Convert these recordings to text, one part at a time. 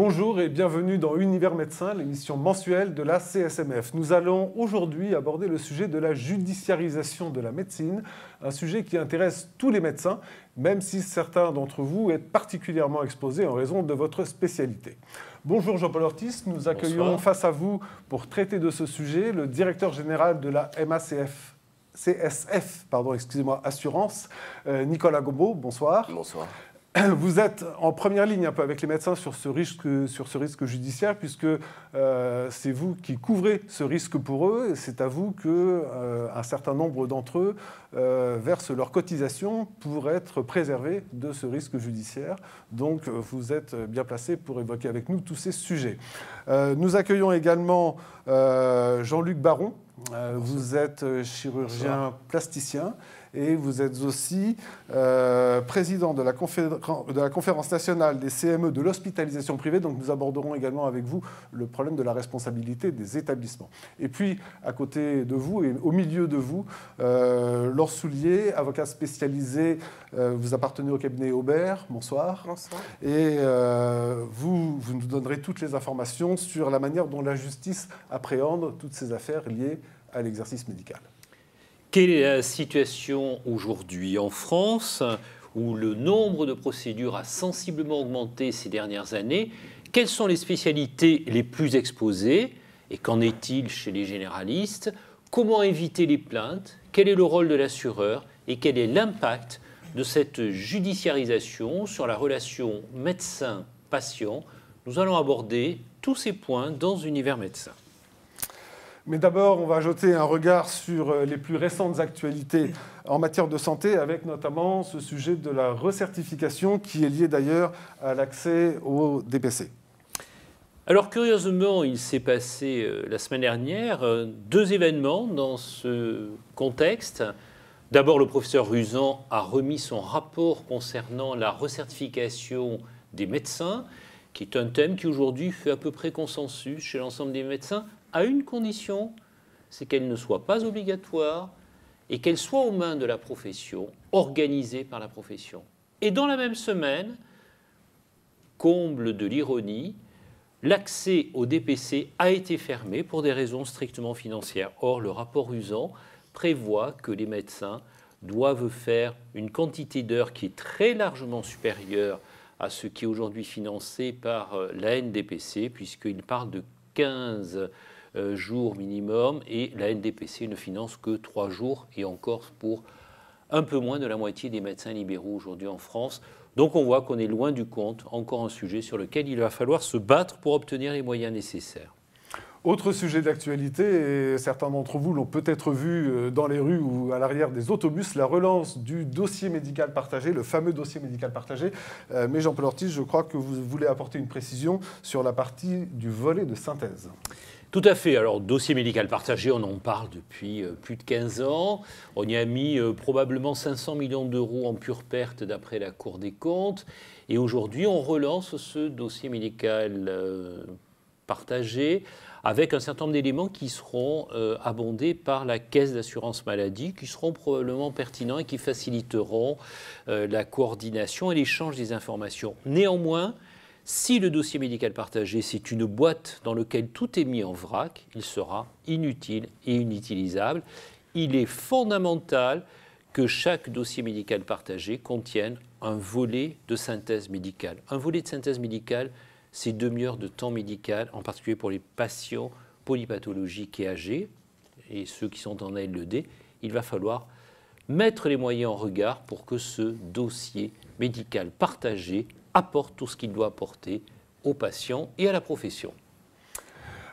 Bonjour et bienvenue dans Univers Médecin, l'émission mensuelle de la CSMF. Nous allons aujourd'hui aborder le sujet de la judiciarisation de la médecine, un sujet qui intéresse tous les médecins, même si certains d'entre vous êtes particulièrement exposés en raison de votre spécialité. Bonjour Jean-Paul Ortiz, nous accueillons face à vous pour traiter de ce sujet le directeur général de la CSF, Assurance, Nicolas Gombaud. Bonsoir. Bonsoir. Vous êtes en première ligne un peu avec les médecins sur ce risque judiciaire, puisque c'est vous qui couvrez ce risque pour eux, et c'est à vous qu'un certain nombre d'entre eux versent leurs cotisations pour être préservés de ce risque judiciaire. Donc vous êtes bien placé pour évoquer avec nous tous ces sujets. Nous accueillons également Jean-Luc Baron. Vous êtes chirurgien plasticien et vous êtes aussi président de la conférence nationale des CME de l'hospitalisation privée. Donc nous aborderons également avec vous le problème de la responsabilité des établissements. Et puis à côté de vous et au milieu de vous, Laure Soulier, avocat spécialisé, vous appartenez au cabinet Aubert. Bonsoir. Bonsoir. Et vous nous donnerez toutes les informations sur la manière dont la justice appréhende toutes ces affaires liées à l'exercice médical. Quelle est la situation aujourd'hui en France, où le nombre de procédures a sensiblement augmenté ces dernières années? Quelles sont les spécialités les plus exposées? Et qu'en est-il chez les généralistes? Comment éviter les plaintes? Quel est le rôle de l'assureur? Et quel est l'impact de cette judiciarisation sur la relation médecin-patient? Nous allons aborder tous ces points dans Univers Médecin. Mais d'abord, on va jeter un regard sur les plus récentes actualités en matière de santé, avec notamment ce sujet de la recertification qui est lié d'ailleurs à l'accès au DPC. Alors curieusement, il s'est passé la semaine dernière deux événements dans ce contexte. D'abord, le professeur Ruzan a remis son rapport concernant la recertification des médecins, qui est un thème qui aujourd'hui fait à peu près consensus chez l'ensemble des médecins, à une condition, c'est qu'elle ne soit pas obligatoire et qu'elle soit aux mains de la profession, organisée par la profession. Et dans la même semaine, comble de l'ironie, l'accès au DPC a été fermé pour des raisons strictement financières. Or, le rapport Ruzan prévoit que les médecins doivent faire une quantité d'heures qui est très largement supérieure à ce qui est aujourd'hui financé par la NDPC, puisqu'il parle de 15 jours minimum, et la NDPC ne finance que 3 jours, et encore pour un peu moins de la moitié des médecins libéraux aujourd'hui en France. Donc on voit qu'on est loin du compte, encore un sujet sur lequel il va falloir se battre pour obtenir les moyens nécessaires. Autre sujet d'actualité, et certains d'entre vous l'ont peut-être vu dans les rues ou à l'arrière des autobus, la relance du dossier médical partagé, le fameux dossier médical partagé. Mais Jean-Paul Ortiz, je crois que vous voulez apporter une précision sur la partie du volet de synthèse. Tout à fait. Alors, dossier médical partagé, on en parle depuis plus de 15 ans. On y a mis probablement 500 millions d'euros en pure perte d'après la Cour des comptes. Et aujourd'hui, on relance ce dossier médical partagé avec un certain nombre d'éléments qui seront abondés par la Caisse d'assurance maladie, qui seront probablement pertinents et qui faciliteront la coordination et l'échange des informations. Néanmoins, si le dossier médical partagé, c'est une boîte dans laquelle tout est mis en vrac, il sera inutile et inutilisable. Il est fondamental que chaque dossier médical partagé contienne un volet de synthèse médicale. Un volet de synthèse médicale, c'est 2 heures de temps médical, en particulier pour les patients polypathologiques et âgés, et ceux qui sont en ALED. Il va falloir mettre les moyens en regard pour que ce dossier médical partagé apporte tout ce qu'il doit apporter aux patients et à la profession.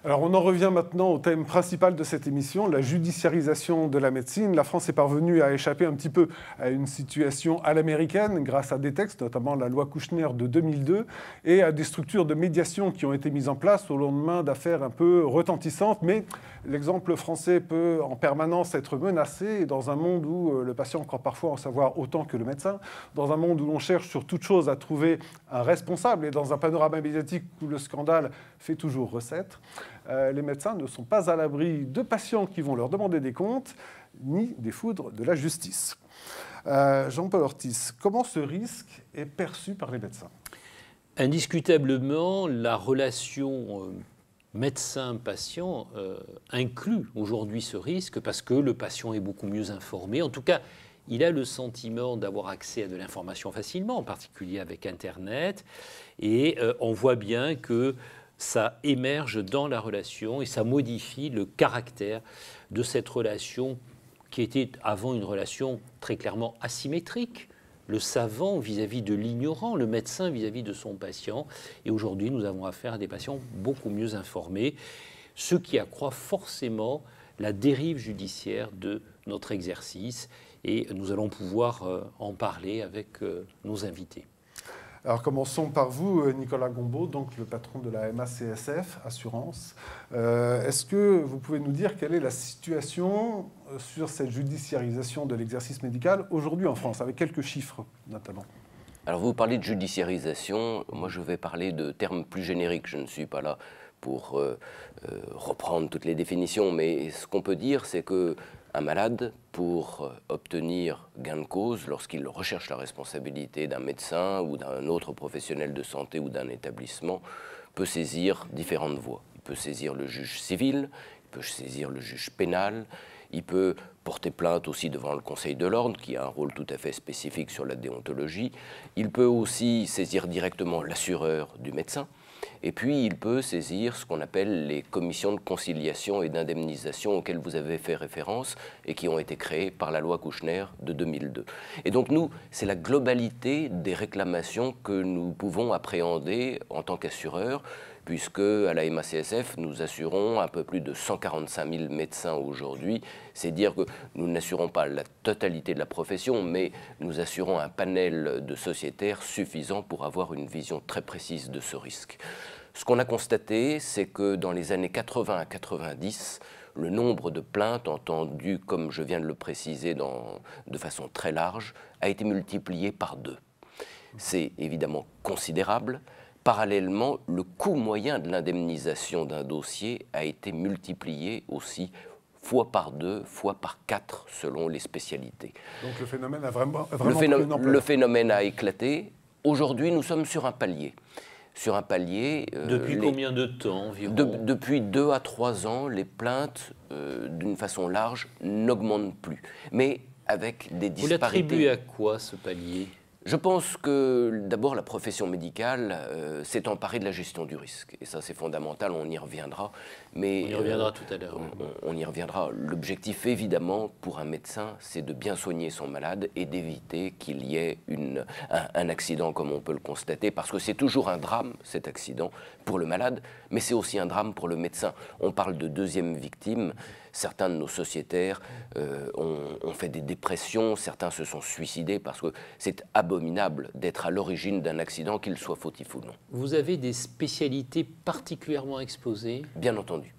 Alors on en revient maintenant au thème principal de cette émission, la judiciarisation de la médecine. La France est parvenue à échapper un petit peu à une situation à l'américaine grâce à des textes, notamment la loi Kouchner de 2002, et à des structures de médiation qui ont été mises en place au lendemain d'affaires un peu retentissantes. Mais l'exemple français peut en permanence être menacé, et dans un monde où le patient croit parfois en savoir autant que le médecin, dans un monde où l'on cherche sur toute chose à trouver un responsable, et dans un panorama médiatique où le scandale fait toujours recette, les médecins ne sont pas à l'abri de patients qui vont leur demander des comptes, ni des foudres de la justice. Jean-Paul Ortiz, comment ce risque est perçu par les médecins ? Indiscutablement, la relation médecin-patient inclut aujourd'hui ce risque parce que le patient est beaucoup mieux informé. En tout cas, il a le sentiment d'avoir accès à de l'information facilement, en particulier avec Internet. Et on voit bien que ça émerge dans la relation et ça modifie le caractère de cette relation qui était avant une relation très clairement asymétrique. Le savant vis-à-vis de l'ignorant, le médecin vis-à-vis de son patient. Et aujourd'hui, nous avons affaire à des patients beaucoup mieux informés, ce qui accroît forcément la dérive judiciaire de notre exercice. Et nous allons pouvoir en parler avec nos invités. Alors commençons par vous, Nicolas Gombaud, donc le patron de la MACSF Assurance. Est-ce que vous pouvez nous dire quelle est la situation sur cette judiciarisation de l'exercice médical aujourd'hui en France, avec quelques chiffres notamment? Alors vous parlez de judiciarisation, moi je vais parler de termes plus génériques, je ne suis pas là pour reprendre toutes les définitions, mais ce qu'on peut dire c'est que un malade, pour obtenir gain de cause, lorsqu'il recherche la responsabilité d'un médecin ou d'un autre professionnel de santé ou d'un établissement, peut saisir différentes voies. Il peut saisir le juge civil, il peut saisir le juge pénal, il peut porter plainte aussi devant le Conseil de l'ordre, qui a un rôle tout à fait spécifique sur la déontologie. Il peut aussi saisir directement l'assureur du médecin. Et puis, il peut saisir ce qu'on appelle les commissions de conciliation et d'indemnisation auxquelles vous avez fait référence et qui ont été créées par la loi Kouchner de 2002. Et donc, nous, c'est la globalité des réclamations que nous pouvons appréhender en tant qu'assureurs, puisque à la MACSF, nous assurons un peu plus de 145 000 médecins aujourd'hui. C'est dire que nous n'assurons pas la totalité de la profession, mais nous assurons un panel de sociétaires suffisant pour avoir une vision très précise de ce risque. Ce qu'on a constaté, c'est que dans les années 80 à 90, le nombre de plaintes entendues, comme je viens de le préciser de façon très large, a été multiplié par 2. C'est évidemment considérable. Parallèlement, le coût moyen de l'indemnisation d'un dossier a été multiplié aussi fois par 2, fois par 4 selon les spécialités. Donc le phénomène a vraiment pris une ampleur. Le phénomène a éclaté. Aujourd'hui, nous sommes sur un palier. Depuis combien de temps environ? Depuis 2 à 3 ans, les plaintes, d'une façon large, n'augmentent plus. Mais avec des disparités. Vous l'attribuez à quoi, ce palier? Je pense que d'abord la profession médicale s'est emparée de la gestion du risque. Et ça c'est fondamental, on y reviendra. Mais, on y reviendra tout à l'heure. On y reviendra. L'objectif évidemment pour un médecin, c'est de bien soigner son malade et d'éviter qu'il y ait un accident comme on peut le constater. Parce que c'est toujours un drame cet accident pour le malade, mais c'est aussi un drame pour le médecin. On parle de deuxième victime. Certains de nos sociétaires ont fait des dépressions, certains se sont suicidés parce que c'est abominable d'être à l'origine d'un accident, qu'il soit fautif ou non. Vous avez des spécialités particulièrement exposées? Bien entendu.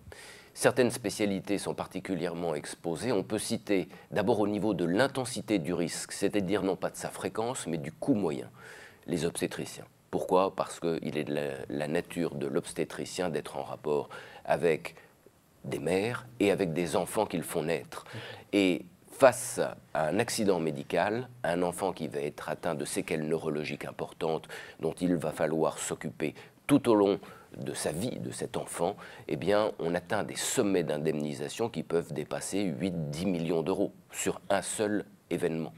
Certaines spécialités sont particulièrement exposées. On peut citer d'abord au niveau de l'intensité du risque, c'est-à-dire non pas de sa fréquence, mais du coût moyen, les obstétriciens. Pourquoi? Parce qu'il est de la nature de l'obstétricien d'être en rapport avec des mères et avec des enfants qu'ils font naître. Et face à un accident médical, un enfant qui va être atteint de séquelles neurologiques importantes dont il va falloir s'occuper tout au long de sa vie de cet enfant, eh bien, on atteint des sommets d'indemnisation qui peuvent dépasser 8-10 millions d'euros sur un seul événement.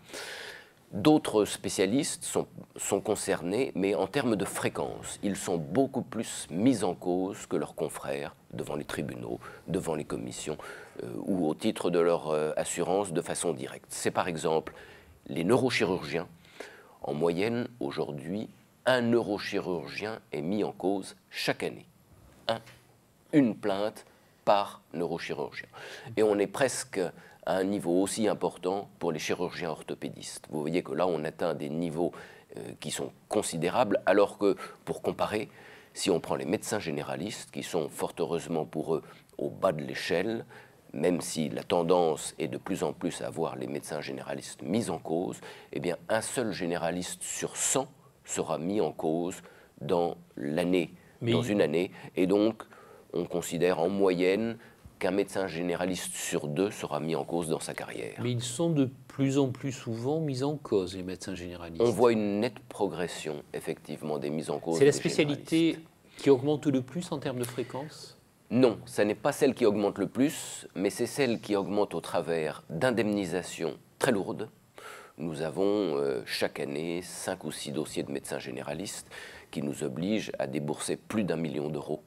D'autres spécialistes sont concernés, mais en termes de fréquence, ils sont beaucoup plus mis en cause que leurs confrères devant les tribunaux, devant les commissions ou au titre de leur assurance de façon directe. C'est par exemple les neurochirurgiens. En moyenne, aujourd'hui, un neurochirurgien est mis en cause chaque année. Une plainte par neurochirurgien. Et on est presque à un niveau aussi important pour les chirurgiens orthopédistes. Vous voyez que là, on atteint des niveaux qui sont considérables, alors que, pour comparer, si on prend les médecins généralistes, qui sont fort heureusement pour eux au bas de l'échelle, même si la tendance est de plus en plus à voir les médecins généralistes mis en cause, eh bien, un seul généraliste sur 100 sera mis en cause dans une année. Et donc, on considère en moyenne qu'un médecin généraliste sur 2 sera mis en cause dans sa carrière. Mais ils sont de plus en plus souvent mis en cause, les médecins généralistes. On voit une nette progression, effectivement, des mises en cause. C'est la spécialité qui augmente le plus en termes de fréquence ? Non, ce n'est pas celle qui augmente le plus, mais c'est celle qui augmente au travers d'indemnisations très lourdes. Nous avons chaque année 5 ou 6 dossiers de médecins généralistes qui nous obligent à débourser plus d'1 million d'euros.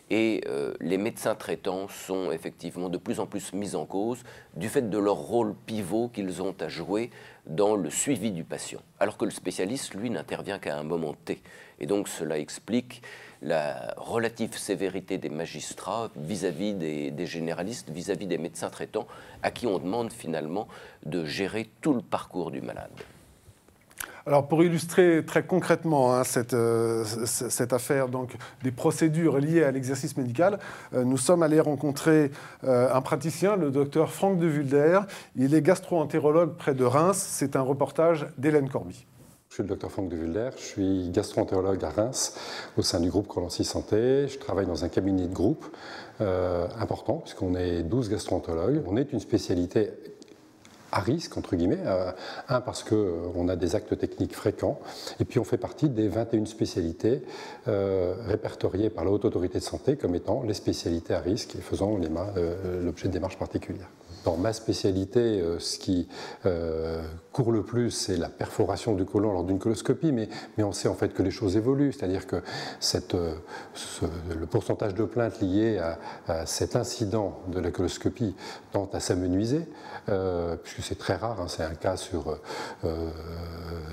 Et les médecins traitants sont effectivement de plus en plus mis en cause du fait de leur rôle pivot qu'ils ont à jouer dans le suivi du patient, alors que le spécialiste, lui, n'intervient qu'à un moment T. Et donc cela explique la relative sévérité des magistrats vis-à-vis des généralistes, vis-à-vis des médecins traitants, à qui on demande finalement de gérer tout le parcours du malade. Alors pour illustrer très concrètement cette affaire donc, des procédures liées à l'exercice médical, nous sommes allés rencontrer un praticien, le docteur Franck de Vulder. Il est gastro-entérologue près de Reims. C'est un reportage d'Hélène Corby. Je suis le docteur Franck de Vulder, je suis gastro-entérologue à Reims au sein du groupe Colancy Santé. Je travaille dans un cabinet de groupe important puisqu'on est 12 gastro-entérologues. On est une spécialité à risque, entre guillemets, parce qu'on a des actes techniques fréquents, et puis on fait partie des 21 spécialités répertoriées par la Haute Autorité de Santé comme étant les spécialités à risque et faisant l'objet de démarches particulières. Dans ma spécialité, ce qui court le plus, c'est la perforation du côlon lors d'une coloscopie, mais on sait en fait que les choses évoluent, c'est-à-dire que le pourcentage de plaintes liées à cet incident de la coloscopie tend à s'amenuiser, puisque c'est très rare, c'est un cas sur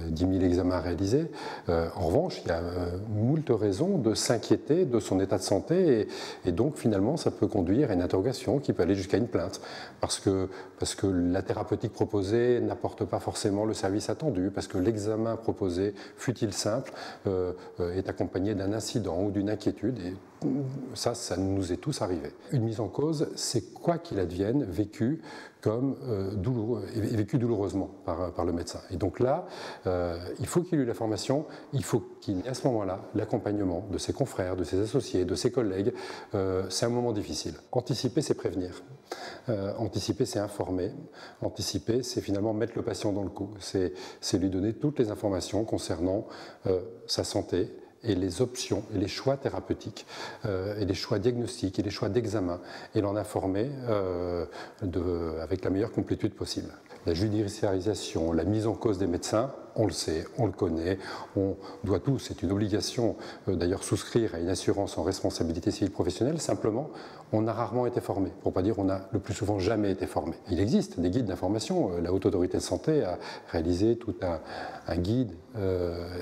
10 000 examens réalisés. En revanche, il y a moult raisons de s'inquiéter de son état de santé, et donc finalement ça peut conduire à une interrogation qui peut aller jusqu'à une plainte, parce que la thérapeutique proposée n'apporte pas forcément le service attendu, parce que l'examen proposé, fût-il simple, est accompagné d'un incident ou d'une inquiétude, et ça nous est tous arrivé. Une mise en cause, c'est quoi qu'il advienne, vécu comme douloureux, et vécu douloureusement par le médecin. Et donc là, il faut qu'il y ait eu la formation, il faut qu'il y ait à ce moment-là l'accompagnement de ses confrères, de ses associés, de ses collègues. C'est un moment difficile. Anticiper, c'est prévenir. Anticiper, c'est informer. Anticiper, c'est finalement mettre le patient dans le coup. C'est lui donner toutes les informations concernant sa santé, et les options et les choix thérapeutiques et les choix diagnostiques et les choix d'examen, et l'en informer avec la meilleure complétude possible. La judiciarisation, la mise en cause des médecins, on le sait, on le connaît, on doit tous, c'est une obligation d'ailleurs, souscrire à une assurance en responsabilité civile professionnelle. Simplement, on a rarement été formé, pour ne pas dire on a le plus souvent jamais été formé. Il existe des guides d'information, la Haute Autorité de Santé a réalisé tout un guide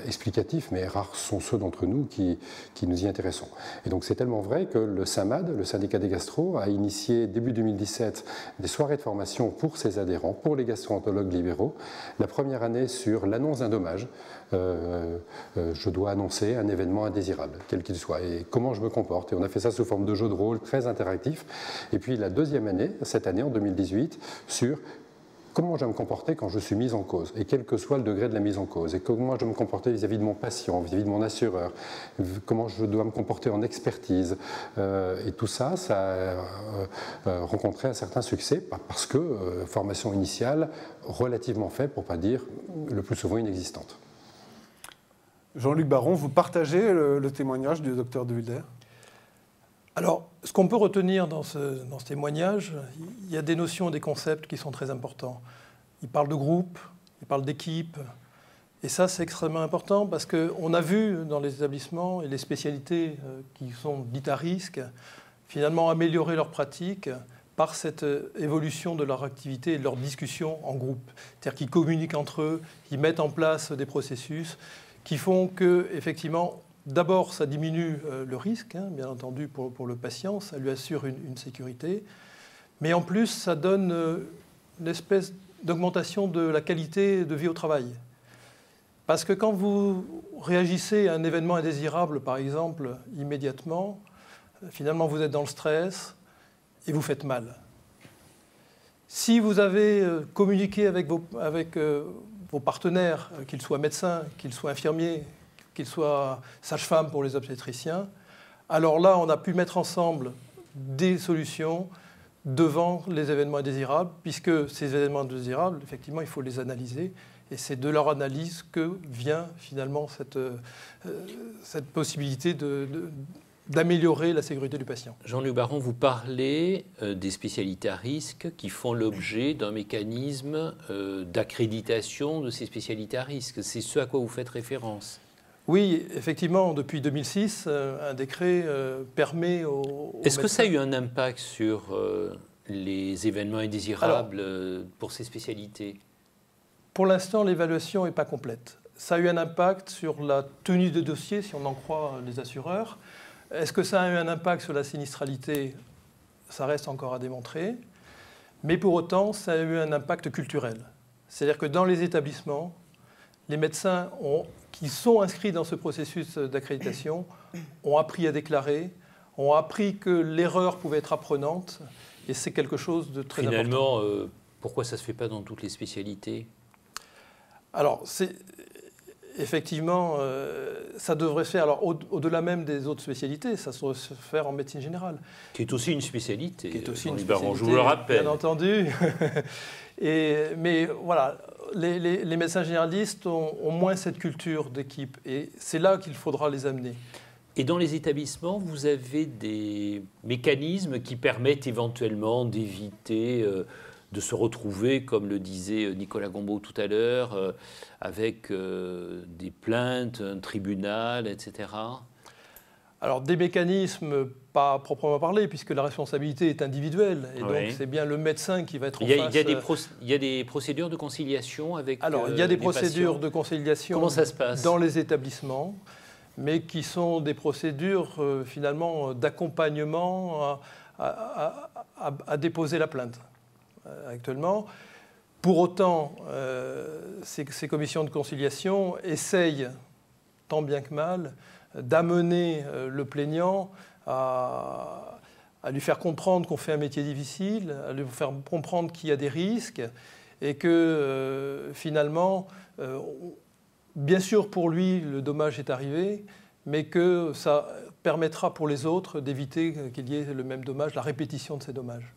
explicatif, mais rares sont ceux d'entre nous qui nous y intéressons. Et donc c'est tellement vrai que le SAMAD, le syndicat des gastro, a initié début 2017 des soirées de formation pour ses adhérents, pour les gastro-entérologues libéraux. La première année sur l'annonce d'un dommage, je dois annoncer un événement indésirable, quel qu'il soit, et comment je me comporte. Et on a fait ça sous forme de jeu de rôle très interactif. Et puis la deuxième année, cette année en 2018, sur comment je vais me comporter quand je suis mis en cause, et quel que soit le degré de la mise en cause, et comment je dois me comporter vis-à-vis de mon patient, vis-à-vis de mon assureur, comment je dois me comporter en expertise. Et tout ça, ça a rencontré un certain succès, parce que formation initiale relativement faible, pour ne pas dire le plus souvent inexistante. Jean-Luc Baron, vous partagez le témoignage du docteur de Vulder ? Alors, ce qu'on peut retenir dans ce témoignage, il y a des notions et des concepts qui sont très importants. Il parle de groupe, il parle d'équipe, et ça c'est extrêmement important parce qu'on a vu dans les établissements et les spécialités qui sont dites à risque, finalement améliorer leur pratique par cette évolution de leur activité et de leur discussion en groupe. C'est-à-dire qu'ils communiquent entre eux, qu'ils mettent en place des processus qui font que, effectivement, d'abord, ça diminue le risque, bien entendu, pour le patient, ça lui assure une sécurité, mais en plus, ça donne une espèce d'augmentation de la qualité de vie au travail. Parce que quand vous réagissez à un événement indésirable, par exemple, immédiatement, finalement, vous êtes dans le stress et vous faites mal. Si vous avez communiqué avec vos partenaires, qu'ils soient médecins, qu'ils soient infirmiers, qu'ils soient sages-femmes pour les obstétriciens, alors là, on a pu mettre ensemble des solutions devant les événements indésirables, puisque ces événements indésirables, effectivement, il faut les analyser. Et c'est de leur analyse que vient finalement cette possibilité d'améliorer la sécurité du patient. Jean-Luc Baron, vous parlez des spécialités à risque qui font l'objet d'un mécanisme d'accréditation de ces spécialités à risque. C'est ce à quoi vous faites référence. Oui, effectivement, depuis 2006, un décret permet aux Est-ce que ça a médecins... eu un impact sur les événements indésirables pour ces spécialités? Pour l'instant, l'évaluation n'est pas complète. Ça a eu un impact sur la tenue de dossier, si on en croit les assureurs. Est-ce que ça a eu un impact sur la sinistralité? Ça reste encore à démontrer. Mais pour autant, ça a eu un impact culturel. C'est-à-dire que dans les établissements, les médecins qui sont inscrits dans ce processus d'accréditation ont appris à déclarer, ont appris que l'erreur pouvait être apprenante, et c'est quelque chose de très important. Finalement, pourquoi ça ne se fait pas dans toutes les spécialités? Alors, effectivement, ça devrait se faire, alors au-delà même des autres spécialités, ça devrait se faire en médecine générale. Qui est aussi une spécialité. Qui est aussi une spécialité, spécialité, je vous le rappelle. bien entendu. Mais voilà, les médecins généralistes ont moins cette culture d'équipe, et c'est là qu'il faudra les amener. Et dans les établissements, vous avez des mécanismes qui permettent éventuellement d'éviter de se retrouver, comme le disait Nicolas Gombaud tout à l'heure, avec des plaintes, un tribunal, etc. Alors des mécanismes, pas proprement parler, puisque la responsabilité est individuelle, et donc c'est bien le médecin qui va être en face. Il y a des procédures de conciliation avec Alors il y a des procédures patients. de conciliation. Comment ça se passe dans les établissements, mais qui sont des procédures finalement d'accompagnement à déposer la plainte actuellement. Pour autant, ces commissions de conciliation essayent, tant bien que mal, d'amener le plaignant à lui faire comprendre qu'on fait un métier difficile, à lui faire comprendre qu'il y a des risques, et que finalement, bien sûr pour lui, le dommage est arrivé, mais que ça permettra pour les autres d'éviter qu'il y ait le même dommage, la répétition de ces dommages.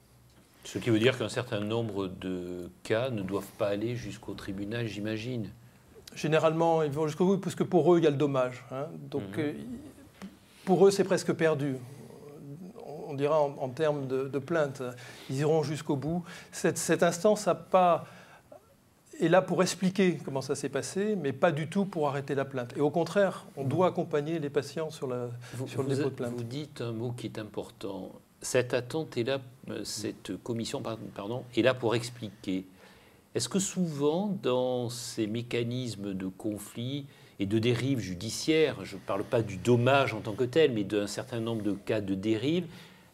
Ce qui veut dire qu'un certain nombre de cas ne doivent pas aller jusqu'au tribunal, j'imagine. Généralement, ils vont jusqu'au bout, parce que pour eux, il y a le dommage. Hein. Donc, pour eux, c'est presque perdu. On dira en termes de plainte. Ils iront jusqu'au bout. Cette instance est là pour expliquer comment ça s'est passé, mais pas du tout pour arrêter la plainte. Et au contraire, on doit accompagner les patients sur le dépôt de plainte. Vous dites un mot qui est important. Cette attente est là, cette commission est là pour expliquer. Est-ce que souvent, dans ces mécanismes de conflit et de dérive judiciaire, je ne parle pas du dommage en tant que tel, mais d'un certain nombre de cas de dérive,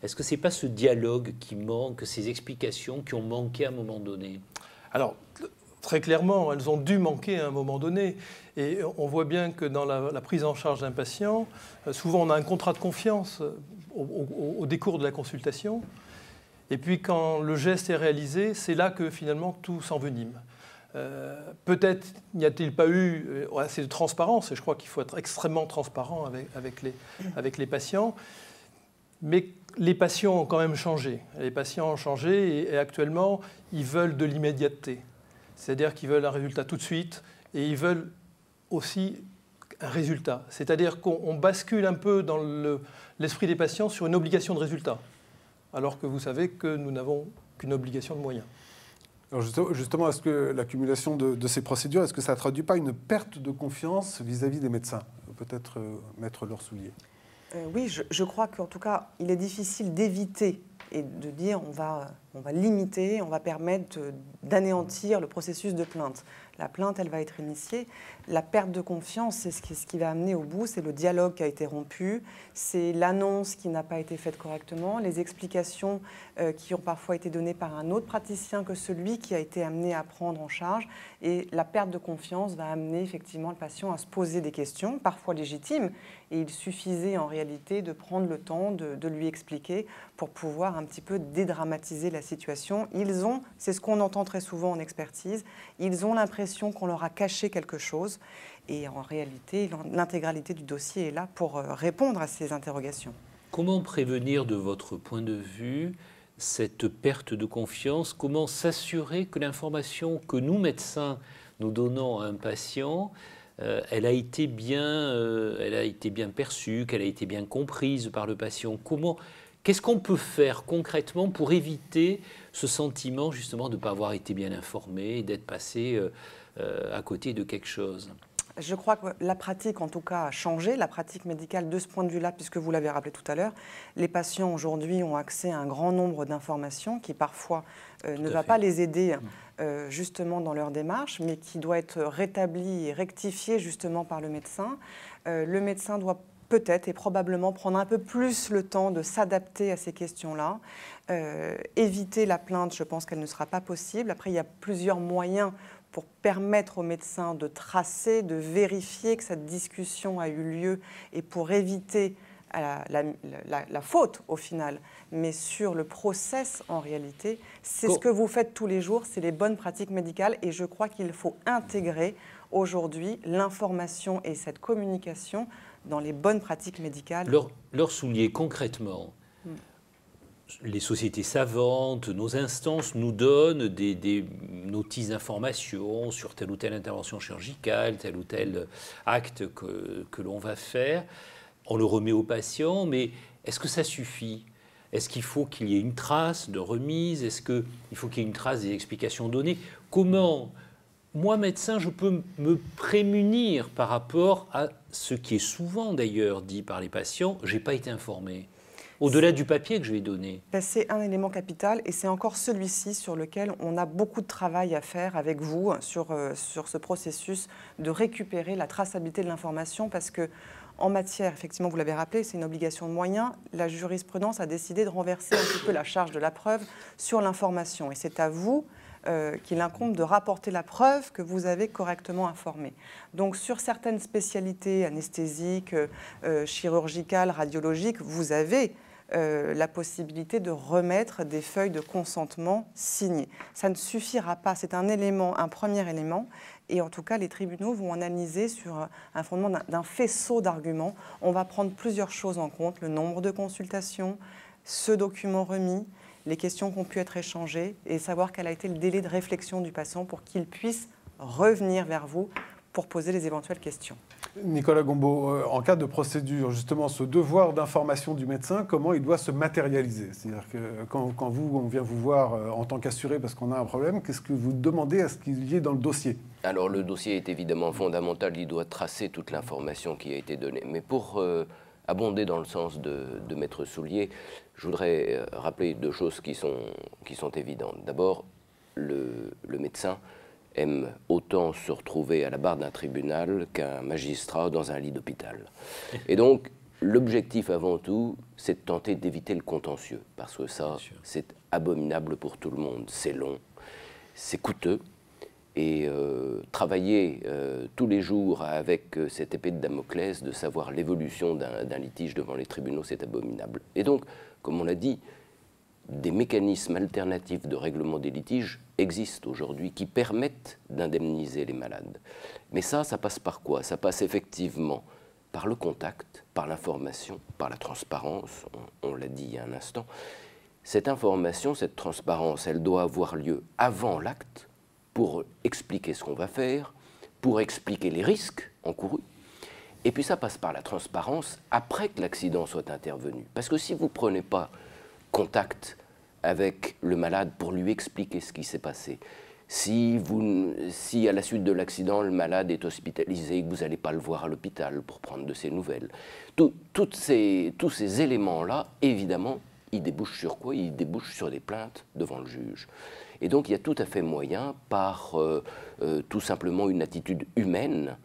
est-ce que ce n'est pas ce dialogue qui manque, ces explications qui ont manqué à un moment donné? Alors, très clairement, elles ont dû manquer à un moment donné. Et on voit bien que dans la prise en charge d'un patient, souvent on a un contrat de confiance au décours de la consultation. Et puis quand le geste est réalisé, c'est là que finalement tout s'envenime. Peut-être n'y a-t-il pas eu assez de transparence, et je crois qu'il faut être extrêmement transparent avec les patients. Mais les patients ont quand même changé. Les patients ont changé et actuellement, ils veulent de l'immédiateté. C'est-à-dire qu'ils veulent un résultat tout de suite et ils veulent aussi un résultat. C'est-à-dire qu'on bascule un peu dans l'esprit des patients sur une obligation de résultat, alors que vous savez que nous n'avons qu'une obligation de moyens. Alors justement, est-ce que l'accumulation de ces procédures, est-ce que ça ne traduit pas une perte de confiance vis-à-vis des médecins? Peut-être mettre leurs souliers. Oui, je crois qu'en tout cas, il est difficile d'éviter et de dire on va limiter, on va permettre d'anéantir le processus de plainte. La plainte, elle va être initiée. La perte de confiance, c'est ce qui va amener au bout, c'est le dialogue qui a été rompu, c'est l'annonce qui n'a pas été faite correctement, les explications qui ont parfois été données par un autre praticien que celui qui a été amené à prendre en charge. Et la perte de confiance va amener effectivement le patient à se poser des questions, parfois légitimes. Et il suffisait en réalité de prendre le temps de lui expliquer pour pouvoir un petit peu dédramatiser la situation. C'est ce qu'on entend très souvent en expertise, ils ont l'impression qu'on leur a caché quelque chose. Et en réalité, l'intégralité du dossier est là pour répondre à ces interrogations. Comment prévenir, de votre point de vue, cette perte de confiance? Comment s'assurer que l'information que nous, médecins, nous donnons à un patient, elle a été bien perçue, qu'elle a été bien comprise par le patient? Qu'est-ce qu'on peut faire concrètement pour éviter ce sentiment justement de ne pas avoir été bien informé, d'être passé à côté de quelque chose? Je crois que la pratique, en tout cas, a changé, la pratique médicale de ce point de vue-là, puisque vous l'avez rappelé tout à l'heure. Les patients, aujourd'hui, ont accès à un grand nombre d'informations qui, parfois, ne va pas les aider justement dans leur démarche, mais qui doit être rétablie et rectifiée justement par le médecin. Le médecin doit peut-être et probablement prendre un peu plus le temps de s'adapter à ces questions-là. Éviter la plainte, je pense qu'elle ne sera pas possible. Après, il y a plusieurs moyens pour permettre aux médecins de tracer, de vérifier que cette discussion a eu lieu et pour éviter la faute au final. Mais sur le process, en réalité, c'est ce que vous faites tous les jours, c'est les bonnes pratiques médicales et je crois qu'il faut intégrer aujourd'hui l'information et cette communication dans les bonnes pratiques médicales. Leur souligner concrètement. Les sociétés savantes, nos instances nous donnent des notices d'information sur telle ou telle intervention chirurgicale, tel ou tel acte que l'on va faire. On le remet au patient, mais est-ce que ça suffit? Est-ce qu'il faut qu'il y ait une trace de remise? Est-ce qu'il faut qu'il y ait une trace des explications données? Comment, moi, médecin, je peux me prémunir par rapport à ce qui est souvent d'ailleurs dit par les patients, « j'ai pas été informé ». Au-delà du papier que je vais donner. C'est un élément capital et c'est encore celui-ci sur lequel on a beaucoup de travail à faire avec vous sur ce processus de récupérer la traçabilité de l'information parce que en matière, effectivement, vous l'avez rappelé, c'est une obligation de moyens. La jurisprudence a décidé de renverser un petit peu la charge de la preuve sur l'information et c'est à vous qu'il incombe de rapporter la preuve que vous avez correctement informé. Donc sur certaines spécialités anesthésiques, chirurgicales, radiologiques, vous avez la possibilité de remettre des feuilles de consentement signées. Ça ne suffira pas, c'est un élément, un premier élément, et en tout cas les tribunaux vont analyser sur un fondement d'un faisceau d'arguments. On va prendre plusieurs choses en compte, le nombre de consultations, ce document remis, les questions qui ont pu être échangées, et savoir quel a été le délai de réflexion du patient pour qu'il puisse revenir vers vous pour poser les éventuelles questions. Nicolas Gombaud, en cas de procédure, justement, ce devoir d'information du médecin, comment il doit se matérialiser? C'est-à-dire que quand on vient vous voir en tant qu'assuré parce qu'on a un problème, qu'est-ce que vous demandez à ce qu'il y ait dans le dossier? Alors le dossier est évidemment fondamental, il doit tracer toute l'information qui a été donnée. Mais pour abonder dans le sens de Maître Soulier, je voudrais rappeler deux choses qui sont évidentes. D'abord, le médecin aime autant se retrouver à la barre d'un tribunal qu'un magistrat dans un lit d'hôpital. Et donc, l'objectif avant tout, c'est de tenter d'éviter le contentieux, parce que ça, c'est abominable pour tout le monde. C'est long, c'est coûteux, et travailler tous les jours avec cette épée de Damoclès, de savoir l'évolution d'un litige devant les tribunaux, c'est abominable. Et donc, comme on l'a dit, des mécanismes alternatifs de règlement des litiges existent aujourd'hui qui permettent d'indemniser les malades. Mais ça passe par quoi? Ça passe effectivement par le contact, par l'information, par la transparence, on l'a dit il y a un instant. Cette information, cette transparence, elle doit avoir lieu avant l'acte pour expliquer ce qu'on va faire, pour expliquer les risques encourus. Et puis ça passe par la transparence après que l'accident soit intervenu. Parce que si vous ne prenez pas contact avec le malade pour lui expliquer ce qui s'est passé, si à la suite de l'accident, le malade est hospitalisé et que vous n'allez pas le voir à l'hôpital pour prendre de ses nouvelles, tous ces éléments-là, évidemment, ils débouchent sur quoi? Ils débouchent sur des plaintes devant le juge. Et donc il y a tout à fait moyen, par tout simplement une attitude humaine,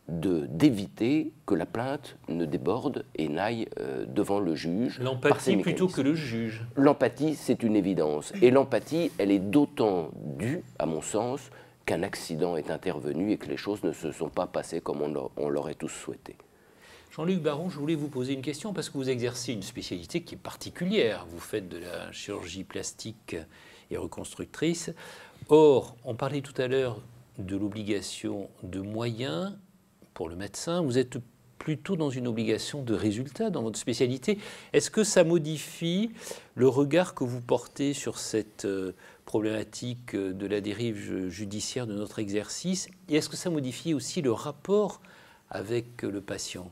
d'éviter que la plainte ne déborde et n'aille devant le juge. L'empathie plutôt que le juge. L'empathie, c'est une évidence. Et l'empathie, elle est d'autant due, à mon sens, qu'un accident est intervenu et que les choses ne se sont pas passées comme on l'aurait tous souhaité. Jean-Luc Baron, je voulais vous poser une question parce que vous exercez une spécialité qui est particulière. Vous faites de la chirurgie plastique et reconstructrice. Or, on parlait tout à l'heure de l'obligation de moyens pour le médecin. Vous êtes plutôt dans une obligation de résultat dans votre spécialité. Est-ce que ça modifie le regard que vous portez sur cette problématique de la dérive judiciaire de notre exercice? Et est-ce que ça modifie aussi le rapport avec le patient?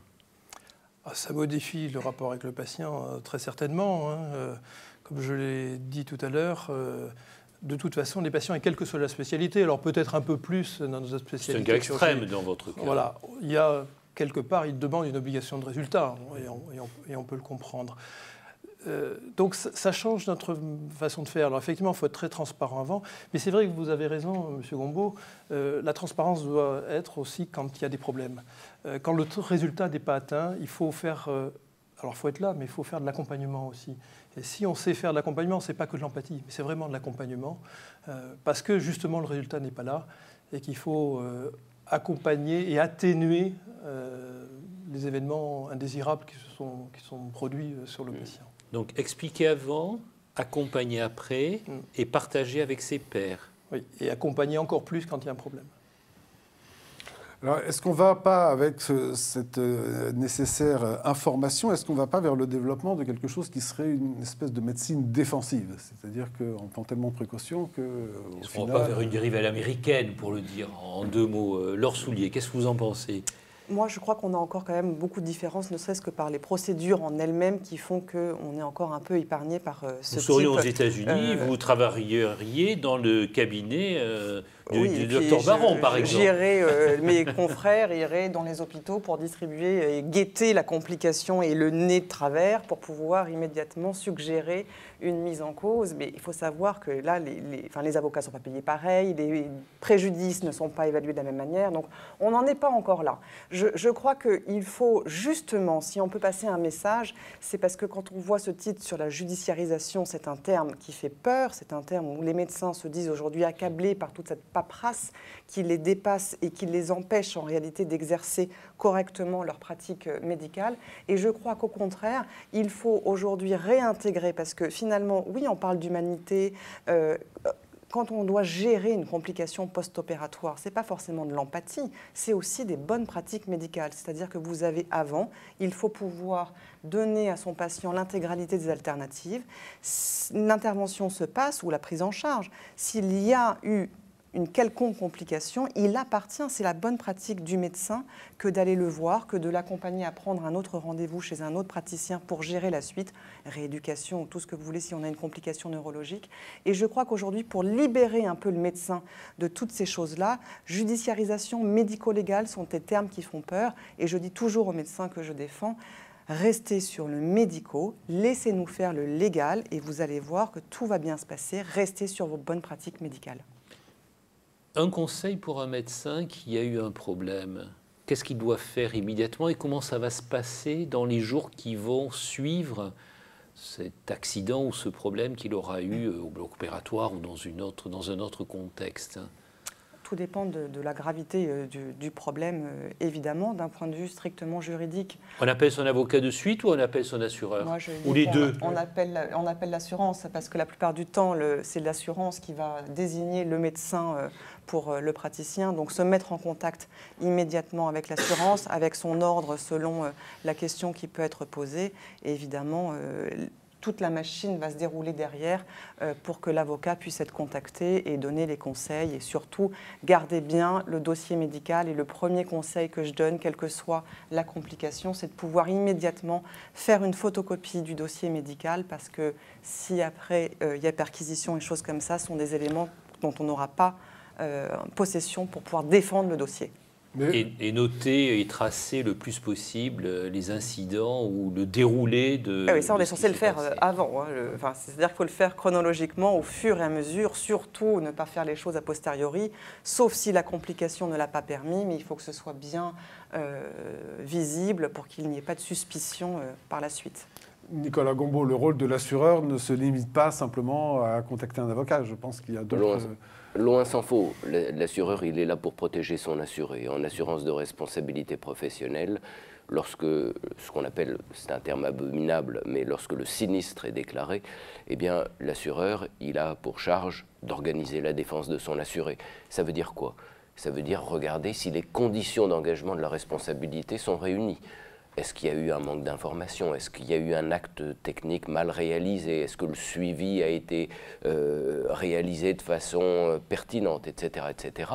Ça modifie le rapport avec le patient très certainement. Hein. Comme je l'ai dit tout à l'heure, de toute façon, les patients, et quelle que soit la spécialité, alors peut-être un peu plus dans nos spécialités. C'est un cas extrême dans votre cas. Voilà, il y a quelque part, il demande une obligation de résultat, et on peut le comprendre. Donc ça change notre façon de faire. Alors effectivement, il faut être très transparent avant, mais c'est vrai que vous avez raison, M. Gombaud, la transparence doit être aussi quand il y a des problèmes. Quand le résultat n'est pas atteint, il faut faire... alors il faut être là, mais il faut faire de l'accompagnement aussi. Et si on sait faire de l'accompagnement, ce n'est pas que de l'empathie, mais c'est vraiment de l'accompagnement, parce que justement le résultat n'est pas là, et qu'il faut accompagner et atténuer les événements indésirables qui sont produits sur le patient. Donc expliquer avant, accompagner après et partager avec ses pairs. Oui, et accompagner encore plus quand il y a un problème. Alors, est-ce qu'on ne va pas, avec cette nécessaire information, est-ce qu'on ne va pas vers le développement de quelque chose qui serait une espèce de médecine défensive? C'est-à-dire qu'on prend tellement de précautions que, au final... On ne va pas vers une dérive à l'américaine, pour le dire en deux mots. Laure Soulier, qu'est-ce que vous en pensez? Moi, je crois qu'on a encore quand même beaucoup de différences, ne serait-ce que par les procédures en elles-mêmes qui font qu'on est encore un peu épargné par ce type... Nous serions aux États-Unis, vous travailleriez dans le cabinet du docteur Baron, par exemple. Mes confrères iraient dans les hôpitaux pour distribuer et guetter la complication et le nez de travers pour pouvoir immédiatement suggérer une mise en cause. Mais il faut savoir que là, les avocats ne sont pas payés pareil, les préjudices ne sont pas évalués de la même manière. Donc, on n'en est pas encore là. Je crois qu'il faut justement, si on peut passer un message, c'est parce que quand on voit ce titre sur la judiciarisation, c'est un terme qui fait peur, c'est un terme où les médecins se disent aujourd'hui accablés par toute cette paperasse qui les dépasse et qui les empêche en réalité d'exercer correctement leur pratique médicale. Et je crois qu'au contraire, il faut aujourd'hui réintégrer, parce que finalement, oui, on parle d'humanité, quand on doit gérer une complication post-opératoire, ce n'est pas forcément de l'empathie, c'est aussi des bonnes pratiques médicales. C'est-à-dire que vous avez avant, il faut pouvoir donner à son patient l'intégralité des alternatives. L'intervention se passe ou la prise en charge. S'il y a eu une quelconque complication, il appartient, c'est la bonne pratique du médecin que d'aller le voir, que de l'accompagner à prendre un autre rendez-vous chez un autre praticien pour gérer la suite, rééducation ou tout ce que vous voulez si on a une complication neurologique. Et je crois qu'aujourd'hui, pour libérer un peu le médecin de toutes ces choses-là, judiciarisation, médico-légale sont des termes qui font peur. Et je dis toujours aux médecins que je défends, restez sur le médico, laissez-nous faire le légal et vous allez voir que tout va bien se passer. Restez sur vos bonnes pratiques médicales. Un conseil pour un médecin qui a eu un problème, qu'est-ce qu'il doit faire immédiatement et comment ça va se passer dans les jours qui vont suivre cet accident ou ce problème qu'il aura eu au bloc opératoire ou dans un autre contexte? Tout dépend de la gravité du problème, évidemment, d'un point de vue strictement juridique. On appelle son avocat de suite ou on appelle son assureur? Moi, je dis ou les deux? On appelle l'assurance, parce que la plupart du temps, c'est l'assurance qui va désigner le médecin pour le praticien. Donc, se mettre en contact immédiatement avec l'assurance, avec son ordre selon la question qui peut être posée. Et évidemment, toute la machine va se dérouler derrière pour que l'avocat puisse être contacté et donner les conseils. Et surtout, gardez bien le dossier médical. Et le premier conseil que je donne, quelle que soit la complication, c'est de pouvoir immédiatement faire une photocopie du dossier médical, parce que si après il y a perquisition et choses comme ça, ce sont des éléments dont on n'aura pas possession pour pouvoir défendre le dossier. Et noter et tracer le plus possible les incidents ou le déroulé de... Oui, ça on est censé le faire avant. Hein, c'est-à-dire qu'il faut le faire chronologiquement, au fur et à mesure, surtout ne pas faire les choses a posteriori, sauf si la complication ne l'a pas permis, mais il faut que ce soit bien visible pour qu'il n'y ait pas de suspicion par la suite. Nicolas Gombaud, le rôle de l'assureur ne se limite pas simplement à contacter un avocat. Je pense qu'il y a d'autres... Loin s'en faut. L'assureur, il est là pour protéger son assuré. En assurance de responsabilité professionnelle, lorsque, ce qu'on appelle, c'est un terme abominable, mais lorsque le sinistre est déclaré, eh bien, l'assureur, il a pour charge d'organiser la défense de son assuré. Ça veut dire quoi? Ça veut dire regarder si les conditions d'engagement de la responsabilité sont réunies. est-ce qu'il y a eu un manque d'information? Est-ce qu'il y a eu un acte technique mal réalisé? Est-ce que le suivi a été réalisé de façon pertinente, etc., etc.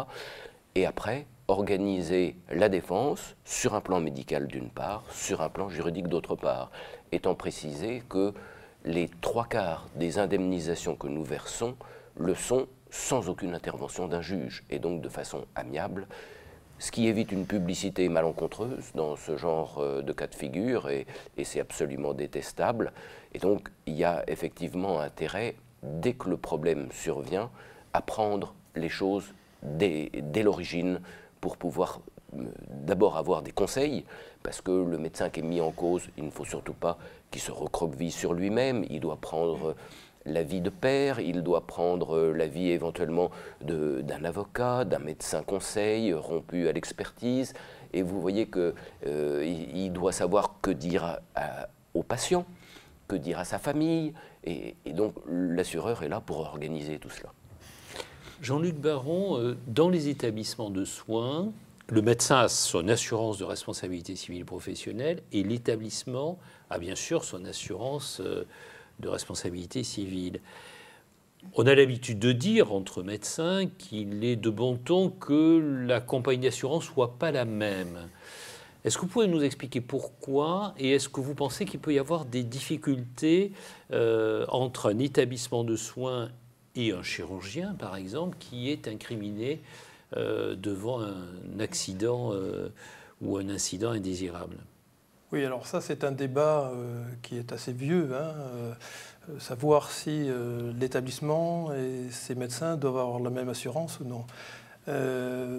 Et après, organiser la défense sur un plan médical d'une part, sur un plan juridique d'autre part, étant précisé que les 3/4 des indemnisations que nous versons le sont sans aucune intervention d'un juge, et donc de façon amiable, ce qui évite une publicité malencontreuse dans ce genre de cas de figure, et c'est absolument détestable. Et donc, il y a effectivement intérêt, dès que le problème survient, à prendre les choses dès l'origine pour pouvoir d'abord avoir des conseils, parce que le médecin qui est mis en cause, il ne faut surtout pas qu'il se recroqueville sur lui-même, il doit prendre l'avis de pair, il doit prendre l'avis éventuellement d'un avocat, d'un médecin conseil rompu à l'expertise, et vous voyez qu'il doit savoir que dire au patient, que dire à sa famille, et donc l'assureur est là pour organiser tout cela. Jean-Luc Baron, dans les établissements de soins, le médecin a son assurance de responsabilité civile professionnelle et l'établissement a bien sûr son assurance de responsabilité civile. On a l'habitude de dire entre médecins qu'il est de bon ton que la compagnie d'assurance ne soit pas la même. Est-ce que vous pouvez nous expliquer pourquoi et est-ce que vous pensez qu'il peut y avoir des difficultés entre un établissement de soins et un chirurgien, par exemple, qui est incriminé devant un accident ou un incident indésirable? Oui, alors ça, c'est un débat qui est assez vieux, savoir si l'établissement et ses médecins doivent avoir la même assurance ou non.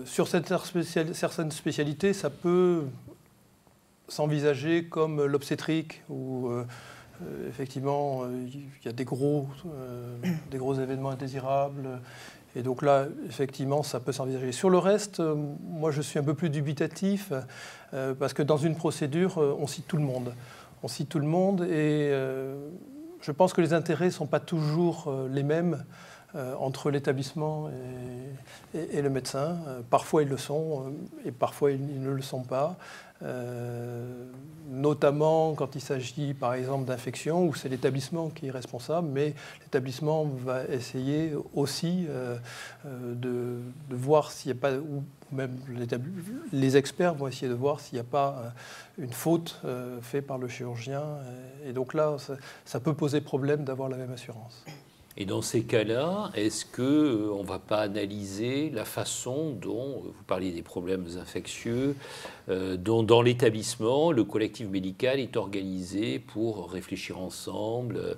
Sur certaines spécialités, ça peut s'envisager comme l'obstétrique, où effectivement, il y a des gros événements indésirables. Et donc là, effectivement, ça peut s'envisager. Sur le reste, moi, je suis un peu plus dubitatif, parce que dans une procédure, on cite tout le monde. On cite tout le monde, et je pense que les intérêts ne sont pas toujours les mêmes entre l'établissement et le médecin. Parfois, ils le sont, et parfois, ils ne le sont pas. Notamment quand il s'agit par exemple d'infection où c'est l'établissement qui est responsable, mais l'établissement va essayer aussi de voir s'il n'y a pas, ou même les experts vont essayer de voir s'il n'y a pas une faute faite par le chirurgien, et donc là ça peut poser problème d'avoir la même assurance. Et dans ces cas-là, est-ce qu'on ne va pas analyser la façon dont, vous parliez des problèmes infectieux, dont dans l'établissement, le collectif médical est organisé pour réfléchir ensemble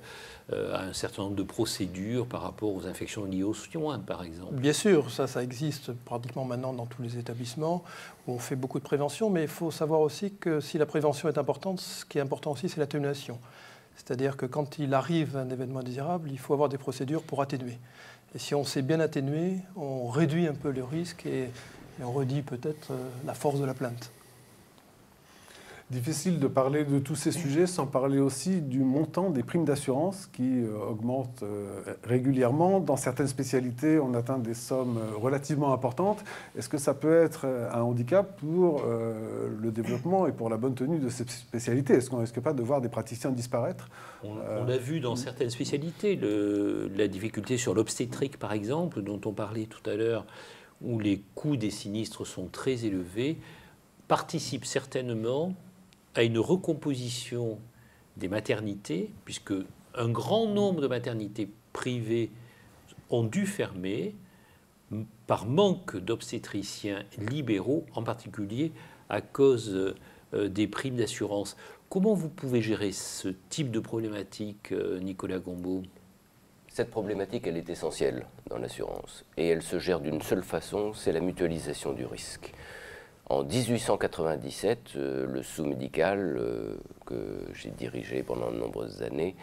à un certain nombre de procédures par rapport aux infections liées aux soins, par exemple? Bien sûr, ça existe pratiquement maintenant dans tous les établissements où on fait beaucoup de prévention, mais il faut savoir aussi que si la prévention est importante, ce qui est important aussi, c'est l'atténuation. C'est-à-dire que quand il arrive un événement indésirable, il faut avoir des procédures pour atténuer. Et si on sait bien atténuer, on réduit un peu le risque et on réduit peut-être la force de la plainte. Difficile de parler de tous ces sujets sans parler aussi du montant des primes d'assurance qui augmentent régulièrement. Dans certaines spécialités, on atteint des sommes relativement importantes. Est-ce que ça peut être un handicap pour le développement et pour la bonne tenue de ces spécialités? Est-ce qu'on ne risque pas de voir des praticiens disparaître? On a vu dans certaines spécialités la difficulté sur l'obstétrique, par exemple, dont on parlait tout à l'heure, où les coûts des sinistres sont très élevés, participe certainement à une recomposition des maternités, puisque un grand nombre de maternités privées ont dû fermer par manque d'obstétriciens libéraux, en particulier à cause des primes d'assurance. Comment vous pouvez gérer ce type de problématique, Nicolas Gombaud? Cette problématique, elle est essentielle dans l'assurance, et elle se gère d'une seule façon, c'est la mutualisation du risque. En 1897, le sous-médical que j'ai dirigé pendant de nombreuses années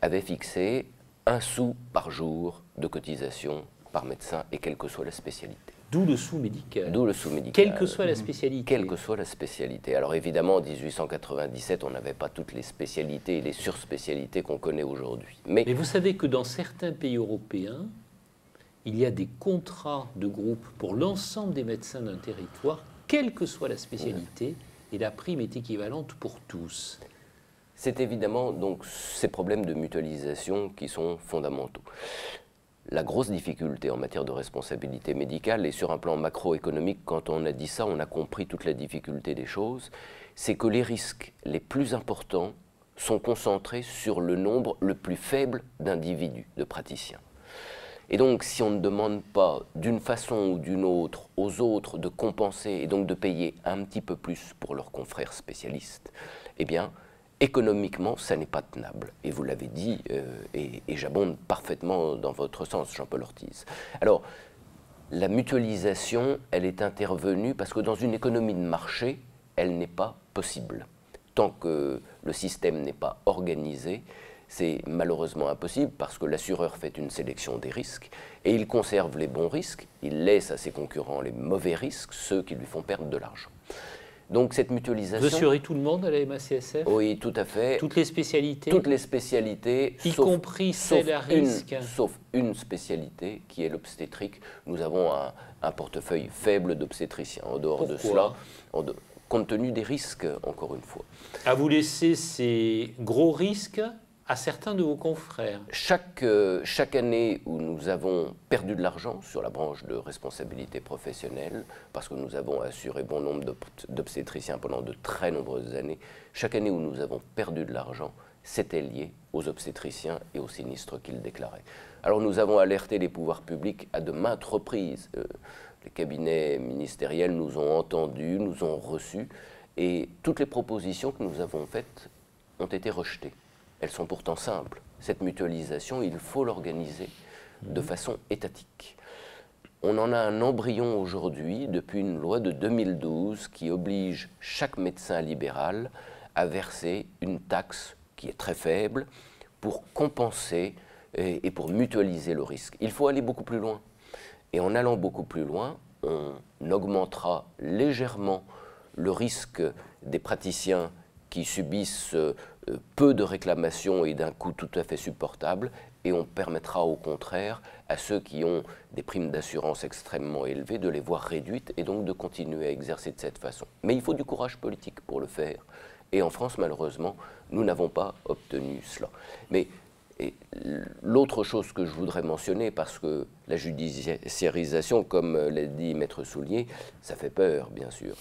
avait fixé 1 sou par jour de cotisation par médecin, et quelle que soit la spécialité. D'où le sous-médical. D'où le sous-médical. Quelle que soit la spécialité. Quelle que soit la spécialité. Alors évidemment, en 1897, on n'avait pas toutes les spécialités et les surspécialités qu'on connaît aujourd'hui. Mais vous savez que dans certains pays européens, il y a des contrats de groupe pour l'ensemble des médecins d'un territoire, quelle que soit la spécialité, et la prime est équivalente pour tous. C'est évidemment donc ces problèmes de mutualisation qui sont fondamentaux. La grosse difficulté en matière de responsabilité médicale, et sur un plan macroéconomique, quand on a dit ça, on a compris toute la difficulté des choses, c'est que les risques les plus importants sont concentrés sur le nombre le plus faible d'individus, de praticiens. Et donc, si on ne demande pas d'une façon ou d'une autre aux autres de compenser et donc de payer un petit peu plus pour leurs confrères spécialistes, eh bien, économiquement, ça n'est pas tenable. Et vous l'avez dit, et j'abonde parfaitement dans votre sens, Jean-Paul Ortiz. Alors, la mutualisation, elle est intervenue parce que dans une économie de marché, elle n'est pas possible. Tant que le système n'est pas organisé, c'est malheureusement impossible parce que l'assureur fait une sélection des risques et il conserve les bons risques, il laisse à ses concurrents les mauvais risques, ceux qui lui font perdre de l'argent. Donc cette mutualisation... Vous assurez tout le monde à la MACSF? Oui, tout à fait. Toutes les spécialités? Toutes les spécialités, y compris celles à risque? Sauf une spécialité qui est l'obstétrique. Nous avons un portefeuille faible d'obstétriciens. En dehors de cela, compte tenu des risques, encore une fois. À vous laisser ces gros risques à certains de vos confrères? Chaque année où nous avons perdu de l'argent sur la branche de responsabilité professionnelle, parce que nous avons assuré bon nombre d'obstétriciens pendant de très nombreuses années, chaque année où nous avons perdu de l'argent, c'était lié aux obstétriciens et aux sinistres qu'ils déclaraient. Alors nous avons alerté les pouvoirs publics à de maintes reprises. Les cabinets ministériels nous ont entendus, nous ont reçus, et toutes les propositions que nous avons faites ont été rejetées. Elles sont pourtant simples. Cette mutualisation, il faut l'organiser de façon étatique. On en a un embryon aujourd'hui depuis une loi de 2012 qui oblige chaque médecin libéral à verser une taxe qui est très faible pour compenser et pour mutualiser le risque. Il faut aller beaucoup plus loin. Et en allant beaucoup plus loin, on augmentera légèrement le risque des praticiens qui subissent peu de réclamations et d'un coût tout à fait supportable, et on permettra au contraire à ceux qui ont des primes d'assurance extrêmement élevées de les voir réduites et donc de continuer à exercer de cette façon. Mais il faut du courage politique pour le faire, et en France, malheureusement, nous n'avons pas obtenu cela. Mais l'autre chose que je voudrais mentionner, parce que la judiciarisation, comme l'a dit Maître Soulier, ça fait peur, bien sûr.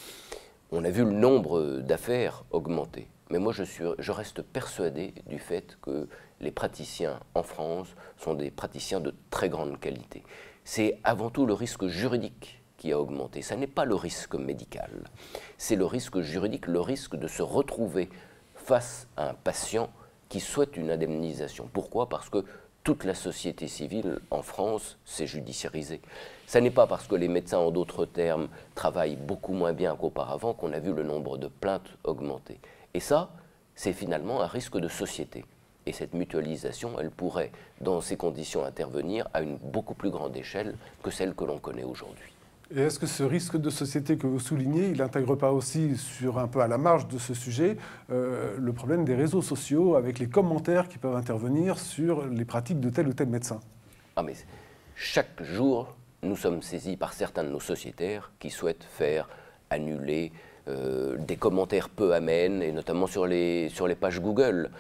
On a vu le nombre d'affaires augmenter. Mais moi, je reste persuadé du fait que les praticiens en France sont des praticiens de très grande qualité. C'est avant tout le risque juridique qui a augmenté. Ce n'est pas le risque médical. C'est le risque juridique, le risque de se retrouver face à un patient qui souhaite une indemnisation. Pourquoi? Parce que toute la société civile en France s'est judiciarisée. Ce n'est pas parce que les médecins, en d'autres termes, travaillent beaucoup moins bien qu'auparavant qu'on a vu le nombre de plaintes augmenter. Et ça, c'est finalement un risque de société. Et cette mutualisation, elle pourrait, dans ces conditions, intervenir à une beaucoup plus grande échelle que celle que l'on connaît aujourd'hui. Et est-ce que ce risque de société que vous soulignez, il n'intègre pas aussi, sur un peu à la marge de ce sujet, le problème des réseaux sociaux avec les commentaires qui peuvent intervenir sur les pratiques de tel ou tel médecin? Ah mais chaque jour, nous sommes saisis par certains de nos sociétaires qui souhaitent faire annuler des commentaires peu amènes, et notamment sur les pages Google.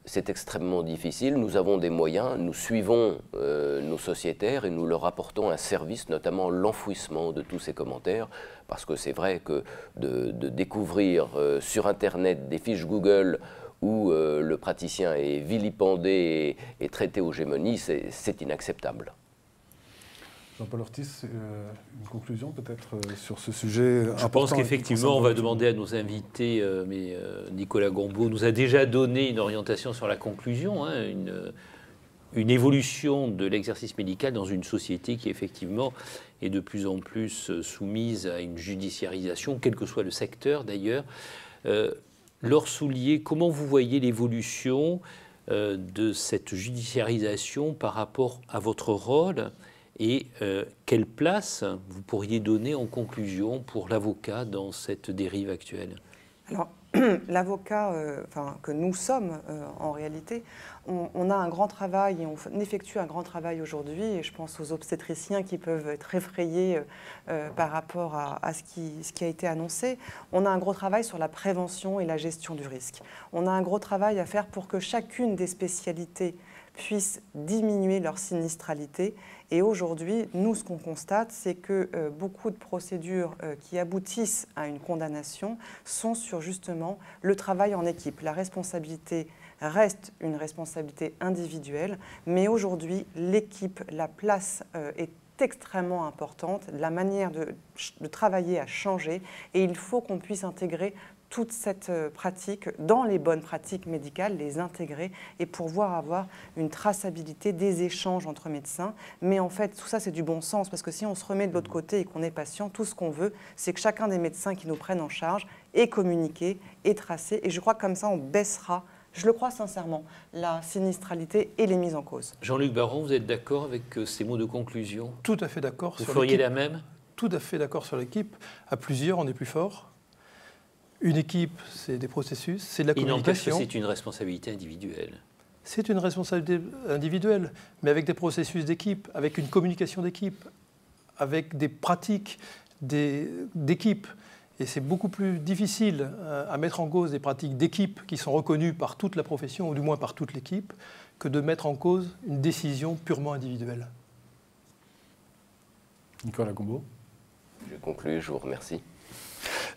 C'est extrêmement difficile. Nous avons des moyens, nous suivons nos sociétaires et nous leur apportons un service, notamment l'enfouissement de tous ces commentaires, parce que c'est vrai que de découvrir sur Internet des fiches Google où le praticien est vilipendé et traité aux gémonies, c'est inacceptable. Jean-Paul Ortiz, une conclusion peut-être sur ce sujet important? Je pense qu'effectivement, on va demander à nos invités, mais Nicolas Gombaud nous a déjà donné une orientation sur la conclusion, hein, une évolution de l'exercice médical dans une société qui effectivement est de plus en plus soumise à une judiciarisation, quel que soit le secteur d'ailleurs. Laure Soulier, comment vous voyez l'évolution de cette judiciarisation par rapport à votre rôle? Et quelle place vous pourriez donner en conclusion pour l'avocat dans cette dérive actuelle? Alors, l'avocat que nous sommes en réalité, on a un grand travail et on effectue un grand travail aujourd'hui, et je pense aux obstétriciens qui peuvent être effrayés par rapport à ce qui a été annoncé. On a un gros travail sur la prévention et la gestion du risque. On a un gros travail à faire pour que chacune des spécialités puisse diminuer leur sinistralité. Et aujourd'hui, nous, ce qu'on constate, c'est que beaucoup de procédures qui aboutissent à une condamnation sont sur justement le travail en équipe. La responsabilité reste une responsabilité individuelle, mais aujourd'hui, l'équipe, la place est extrêmement importante, la manière de travailler a changé, et il faut qu'on puisse intégrer toute cette pratique dans les bonnes pratiques médicales, les intégrer et pouvoir avoir une traçabilité des échanges entre médecins. Mais en fait, tout ça, c'est du bon sens, parce que si on se remet de l'autre côté et qu'on est patient, tout ce qu'on veut, c'est que chacun des médecins qui nous prennent en charge est communiqué, est tracé. Et je crois que comme ça, on baissera, je le crois sincèrement, la sinistralité et les mises en cause. Jean-Luc Baron, vous êtes d'accord avec ces mots de conclusion? Tout à fait d'accord. Vous feriez la même? Tout à fait d'accord sur l'équipe. À plusieurs, on est plus fort. Une équipe, c'est des processus, c'est de la communication. Il n'empêche que c'est une responsabilité individuelle. C'est une responsabilité individuelle, mais avec des processus d'équipe, avec une communication d'équipe, avec des pratiques d'équipe. Et c'est beaucoup plus difficile à mettre en cause des pratiques d'équipe qui sont reconnues par toute la profession, ou du moins par toute l'équipe, que de mettre en cause une décision purement individuelle. Nicolas Combeau. Je conclue, je vous remercie.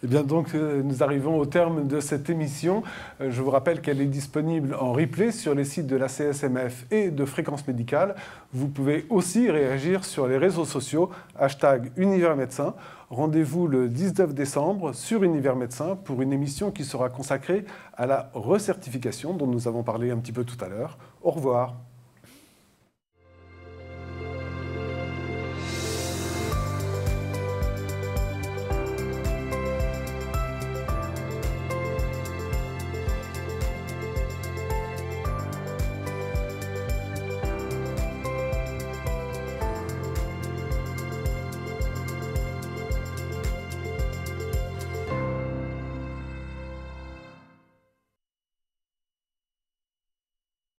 Eh bien donc, nous arrivons au terme de cette émission. Je vous rappelle qu'elle est disponible en replay sur les sites de la CSMF et de Fréquence Médicale. Vous pouvez aussi réagir sur les réseaux sociaux, #UniversMédecin. Rendez-vous le 19 décembre sur Univers Médecin pour une émission qui sera consacrée à la recertification dont nous avons parlé un petit peu tout à l'heure. Au revoir.